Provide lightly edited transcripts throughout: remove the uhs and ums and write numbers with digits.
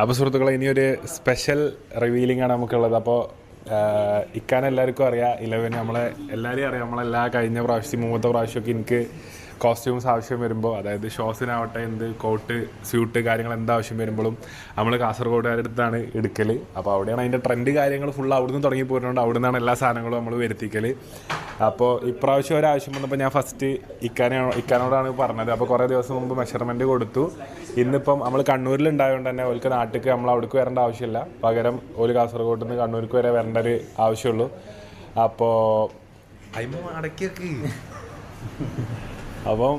അപ്പോൾ സുഹൃത്തുക്കളെ, ഇനിയൊരു സ്പെഷ്യൽ റിവീലിംഗ് ആണ് നമുക്കുള്ളത്. അപ്പോൾ എല്ലാവർക്കും അറിയാം, 11 നമ്മളെ എല്ലാവരെയും അറിയാം. നമ്മളെല്ലാ കഴിഞ്ഞ പ്രാവശ്യം മുമ്പത്തെ പ്രാവശ്യമൊക്കെ എനിക്ക് കോസ്റ്റ്യൂംസ് ആവശ്യം വരുമ്പോൾ, അതായത് ഷോസിനാവട്ടെ എന്ത് കോട്ട് സ്യൂട്ട് കാര്യങ്ങൾ എന്താവശ്യം വരുമ്പോഴും നമ്മൾ കാസർഗോഡുകാരുടെ അടുത്താണ് എടുക്കൽ. അപ്പോൾ അവിടെയാണ് അതിൻ്റെ ട്രെൻഡ് കാര്യങ്ങൾ ഫുൾ അവിടുന്ന് തുടങ്ങി പോരുന്നുണ്ട്. അവിടെ നിന്നാണ് എല്ലാ സാധനങ്ങളും നമ്മൾ വരുത്തിക്കൽ. അപ്പോൾ ഇപ്രാവശ്യം ഒരാവശ്യം വന്നപ്പോൾ ഞാൻ ഫസ്റ്റ് ഇക്കാനോടാണ് പറഞ്ഞത്. അപ്പോൾ കുറേ ദിവസം മുമ്പ് മെഷർമെൻറ്റ് കൊടുത്തു. ഇന്നിപ്പം നമ്മൾ കണ്ണൂരിലുണ്ടായതുകൊണ്ട് തന്നെ ഓൾക്ക് നാട്ടിലേക്ക് നമ്മൾ അവിടേക്ക് വരേണ്ട ആവശ്യമില്ല. പകരം ഒരു കാസർഗോഡ് നിന്ന് കണ്ണൂർക്ക് വരെ വരേണ്ട ഒരു ആവശ്യമുള്ളൂ. അപ്പോൾ അപ്പം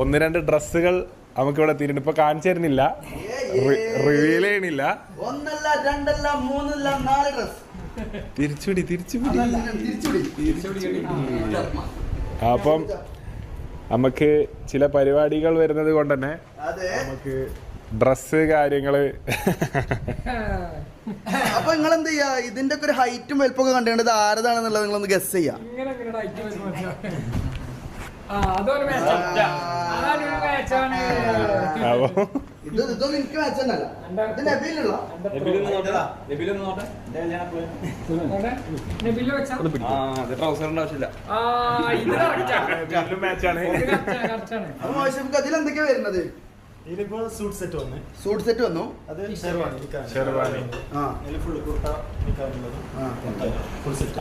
1-2 ഡ്രസ്സുകൾ നമുക്കിവിടെ എത്തിയിട്ടുണ്ട്. ഇപ്പോൾ കാണിച്ചു തരുന്നില്ല, റിവീൽ ചെയ്യണില്ല. തിരിച്ചുപിടി. അപ്പം നമുക്ക് ചില പരിപാടികൾ വരുന്നത് കൊണ്ട് തന്നെ നമുക്ക് ഡ്രസ്സ് കാര്യങ്ങള്. അപ്പൊ നിങ്ങൾ എന്ത് ചെയ്യാ, ഇതിന്റെ ഒക്കെ ഒരു ഹൈറ്റും വലുപ്പൊക്കെ കണ്ടേണ്ടത് ആരതാണെന്നുള്ളത് നിങ്ങളൊന്ന് ഗസ് ചെയ്യാം. ഇതൊന്നും എനിക്ക് മാച്ചല്ല. ഇത് നബീലുള്ള അതിലെന്തൊക്കെയാ വരുന്നത്? ഇതിലിപ്പോ സൂട്ട് സെറ്റ് വന്നു. അത് ഷെർവാണി.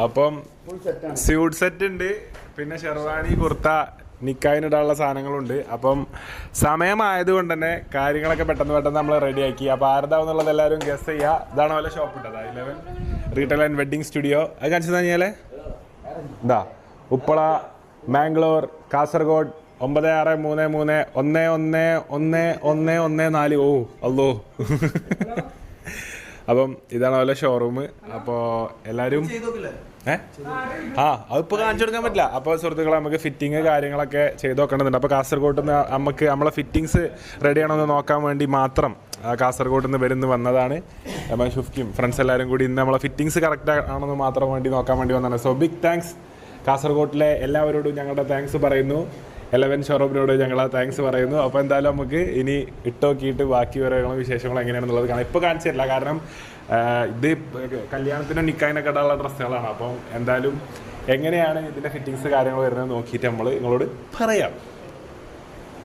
അപ്പം സ്യൂട്ട് സെറ്റ് ഉണ്ട്, പിന്നെ ഷെർവാണി, കുർത്ത, നിക്കായിനിടാനുള്ള സാധനങ്ങളുണ്ട്. അപ്പം സമയമായതുകൊണ്ട് തന്നെ കാര്യങ്ങളൊക്കെ പെട്ടെന്ന് നമ്മൾ റെഡിയാക്കി. അപ്പോൾ ആരതാവുന്നുള്ളത് എല്ലാവരും ഗസ് ചെയ്യുക. ഇതാണ് പോലെ ഷോപ്പ് ഇട്ടത് 11 റീറ്റെയിൽ ആൻഡ് വെഡ്ഡിങ് സ്റ്റുഡിയോ. അത് കാണിച്ചു കഴിഞ്ഞാൽ ഇതാ ഉപ്പള, മാംഗ്ലൂർ, കാസർഗോഡ് 9633111114. ഓ അല്ലോ. അപ്പം ഇതാണ് പോലെ ഷോറൂം. അപ്പോൾ എല്ലാവരും അതിപ്പോൾ കാണിച്ചു കൊടുക്കാൻ പറ്റില്ല. അപ്പോൾ സുഹൃത്തുക്കളെ, നമുക്ക് ഫിറ്റിങ് കാര്യങ്ങളൊക്കെ ചെയ്ത് നോക്കേണ്ടതുണ്ട്. അപ്പോൾ കാസർഗോഡ് നിന്ന് നമുക്ക് നമ്മളെ ഫിറ്റിങ്സ് റെഡിയാണോ നോക്കാൻ വേണ്ടി മാത്രം കാസർഗോഡ് നിന്ന് വന്നതാണ്. നമ്മൾ ഷിഫ്റ്റും ഫ്രണ്ട്സ് എല്ലാവരും കൂടി ഇന്ന് നമ്മളെ ഫിറ്റിങ്സ് കറക്റ്റ് ആണെന്ന് മാത്രം നോക്കാൻ വേണ്ടി വന്നതാണ്. സോ ബിഗ് താങ്ക്സ് കാസർഗോഡിലെ എല്ലാവരോടും ഞങ്ങളുടെ താങ്ക്സ് പറയുന്നു. 11 ഷോറൂമിനോട് ഞങ്ങൾ താങ്ക്സ് പറയുന്നു. അപ്പോൾ എന്തായാലും നമുക്ക് ഇനി ഇട്ടോക്കിയിട്ട് ബാക്കി ഓരോ വിശേഷങ്ങൾ എങ്ങനെയാണെന്നുള്ളത് കാണാം. ഇപ്പോൾ കാണിച്ചു തരില്ല, കാരണം ഇത് കല്യാണത്തിനും നിക്കായിനൊക്കെ ഇടാനുള്ള ഡ്രസ്സുകളാണ്. അപ്പം എന്തായാലും എങ്ങനെയാണ് ഇതിൻ്റെ ഫിറ്റിങ്സ് കാര്യങ്ങൾ വരുന്നത് നോക്കിയിട്ട് നമ്മൾ നിങ്ങളോട് പറയാം.